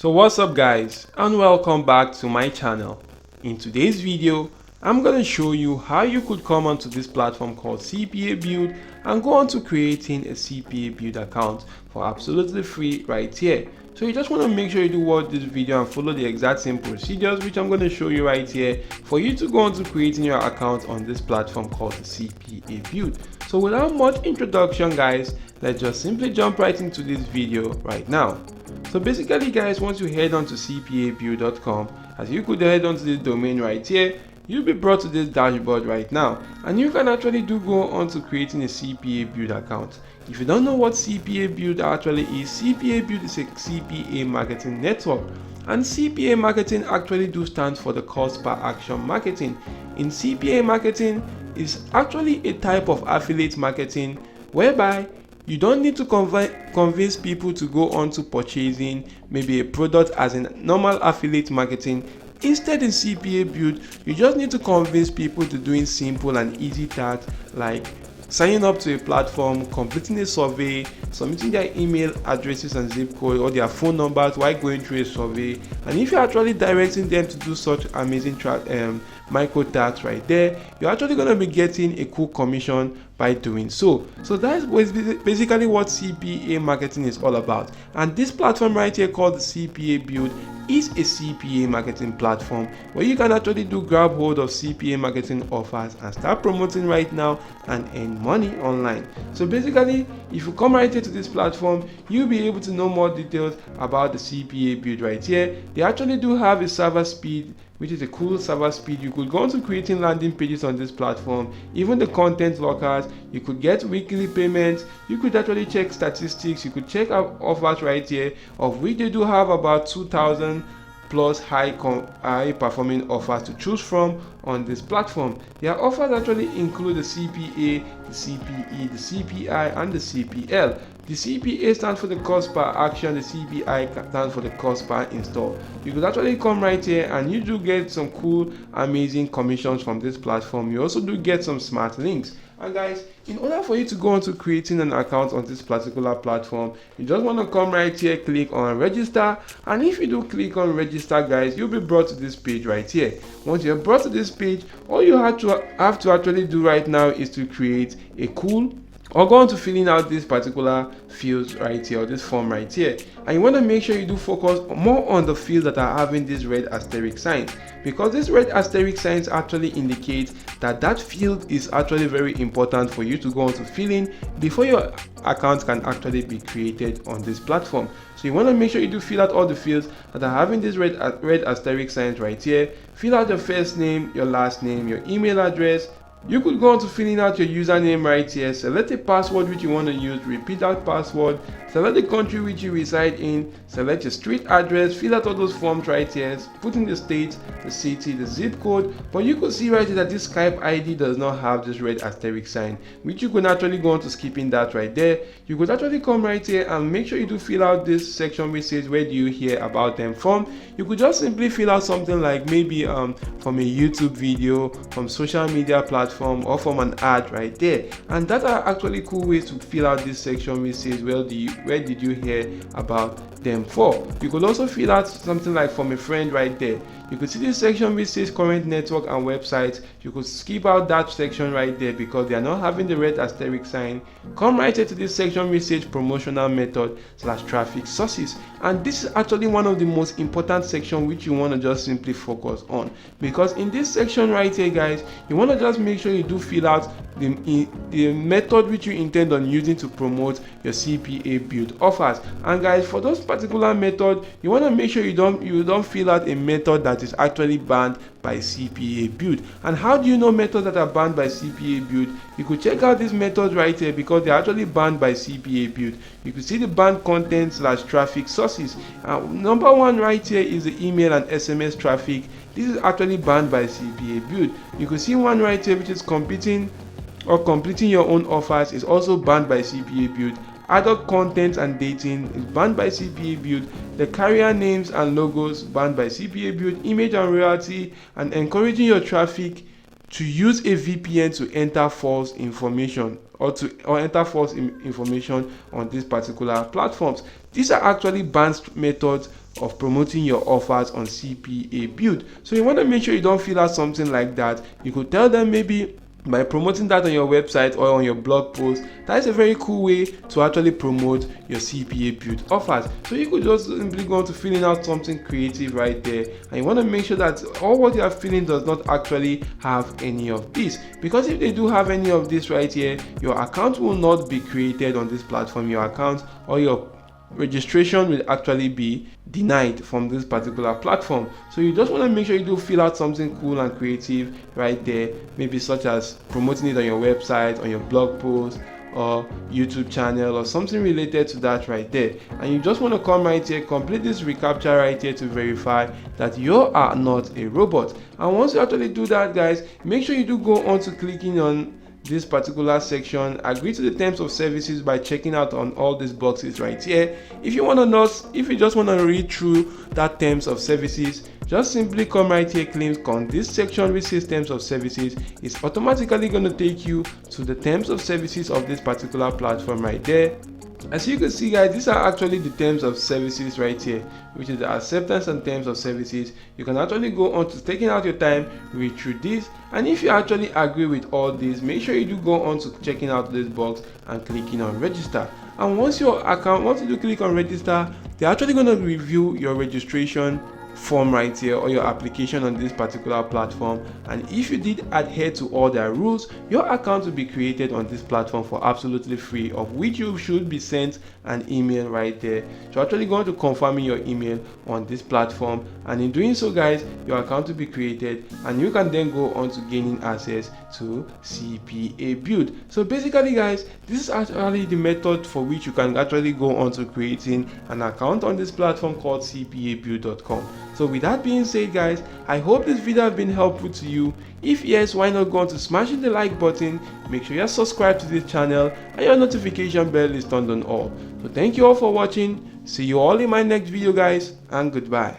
So what's up guys, and welcome back to my channel. In today's video, I'm going to show you how you could come onto this platform called CPABuild and go on to creating a CPABuild account for absolutely free right here. So you just want to make sure you do watch this video and follow the exact same procedures which I'm going to show you right here for you to go on to creating your account on this platform called the CPABuild. So without much introduction guys, let's just simply jump right into this video right now. So basically guys, once you head on to cpabuild.com, as you could head onto this domain right here, you'll be brought to this dashboard right now, and you can actually go on to creating a CPABuild account. If you don't know what CPABuild actually is, CPABuild is a CPA marketing network, and CPA marketing actually stands for the cost per action marketing. In CPA marketing is actually a type of affiliate marketing whereby you don't need to convince people to go on to purchasing maybe a product as in normal affiliate marketing. Instead, in CPABuild, you just need to convince people to doing simple and easy tasks like signing up to a platform, completing a survey, submitting their email addresses and zip code or their phone numbers while going through a survey. And if you're actually directing them to do such amazing micro tasks right there, you're actually going to be getting a cool commission by doing so. So that's basically what CPA marketing is all about. And this platform right here called the CPABuild is a CPA marketing platform where you can actually grab hold of CPA marketing offers and start promoting right now and earn money online. So basically, if you come right here to this platform, you'll be able to know more details about the CPABuild right here. They actually have a server speed, which is a cool server speed. You could go on to creating landing pages on this platform, even the content lockers. You could get weekly payments, you could actually check statistics, you could check out offers right here, of which they do have about 2,000 plus high performing offers to choose from on this platform. Their offers actually include the CPA, the CPE, the CPI, and the CPL. The CPA stands for the cost per action, the CPI stands for the cost per install. You could actually come right here and you do get some cool, amazing commissions from this platform. You also do get some smart links. And guys, in order for you to go on to creating an account on this particular platform, you just want to come right here, click on register, and if you do click on register guys, you'll be brought to this page right here. Once you're brought to this page, all you have to actually do right now is to create a cool or go on to filling out this particular fields right here, or this form right here. And you want to make sure you do focus more on the fields that are having this red asterisk sign, because this red asterisk signs actually indicate that that field is actually very important for you to go on to fill in before your account can actually be created on this platform. So you want to make sure you do fill out all the fields that are having this red asterisk signs right here. Fill out your first name, your last name, your email address. You could go on to filling out your username right here, select a password which you want to use, repeat that password, select the country which you reside in, select your street address, fill out all those forms right here, put in the state, the city, the zip code. But you could see right here that this Skype ID does not have this red asterisk sign, which you could actually go on to skipping that right there. You could actually come right here and make sure you do fill out this section which says where do you hear about them from. You could just simply fill out something like maybe from a YouTube video, from social media platform, or from an ad right there. And that are actually cool ways to fill out this section which says where did you hear about them for. You could also fill out something like from a friend right there. You could see this section which says current network and websites. You could skip out that section right there because they are not having the red asterisk sign. Come right here to this section which says promotional method / traffic sources, and this is actually one of the most important section which you want to just simply focus on, because in this section right here guys, you want to just make sure you do fill out the method which you intend on using to promote your CPABuild offers. And guys, for those particular method, you want to make sure you don't fill out a method that is actually banned by CPABuild. And how do you know methods that are banned by CPABuild? You could check out these methods right here because they're actually banned by CPABuild. You could see the banned content / traffic sources. Number one right here is the email and SMS traffic. This is actually banned by CPABuild. You could see one right here which is completing your own offers is also banned by CPABuild. Adult content and dating is banned by CPABuild. The carrier names and logos banned by CPABuild. Image and royalty and encouraging your traffic to use a VPN to enter false information or enter false information on these particular platforms. These are actually banned methods of promoting your offers on CPA Build. So you want to make sure you don't fill out something like that. You could tell them maybe by promoting that on your website or on your blog post, that is a very cool way to actually promote your CPA Build offers. So you could just simply go on to filling out something creative right there, and you want to make sure that all what you are filling does not actually have any of this, because if they do have any of this right here, your account will not be created on this platform. Your account or your registration will actually be denied from this particular platform. So you just want to make sure you do fill out something cool and creative right there, maybe such as promoting it on your website, on your blog post, or YouTube channel, or something related to that right there. And you just want to come right here, complete this reCAPTCHA right here to verify that you are not a robot. And once you actually do that, guys, make sure you do go on to clicking on this particular section, agree to the terms of services by checking out on all these boxes right here. If you just want to read through that terms of services, just simply come right here, click on this section which says terms of services. It's automatically going to take you to the terms of services of this particular platform right there. As you can see, guys, these are actually the terms of services right here, which is the acceptance and terms of services. You can actually go on to taking out your time, read through this, and if you actually agree with all this, make sure you do go on to checking out this box and clicking on register. And once you do click on register, they're actually going to review your registration form right here, or your application on this particular platform, and if you did adhere to all their rules, your account will be created on this platform for absolutely free, of which you should be sent an email right there. So actually going to confirm your email on this platform, and in doing so, guys, your account will be created and you can then go on to gaining access to CPA Build. So basically, guys, this is actually the method for which you can actually go on to creating an account on this platform called CPABuild.com. So with that being said, guys, I hope this video has been helpful to you. If yes, why not go on to smashing the like button, make sure you're subscribed to this channel and your notification bell is turned on all. So thank you all for watching. See you all in my next video, guys, and goodbye.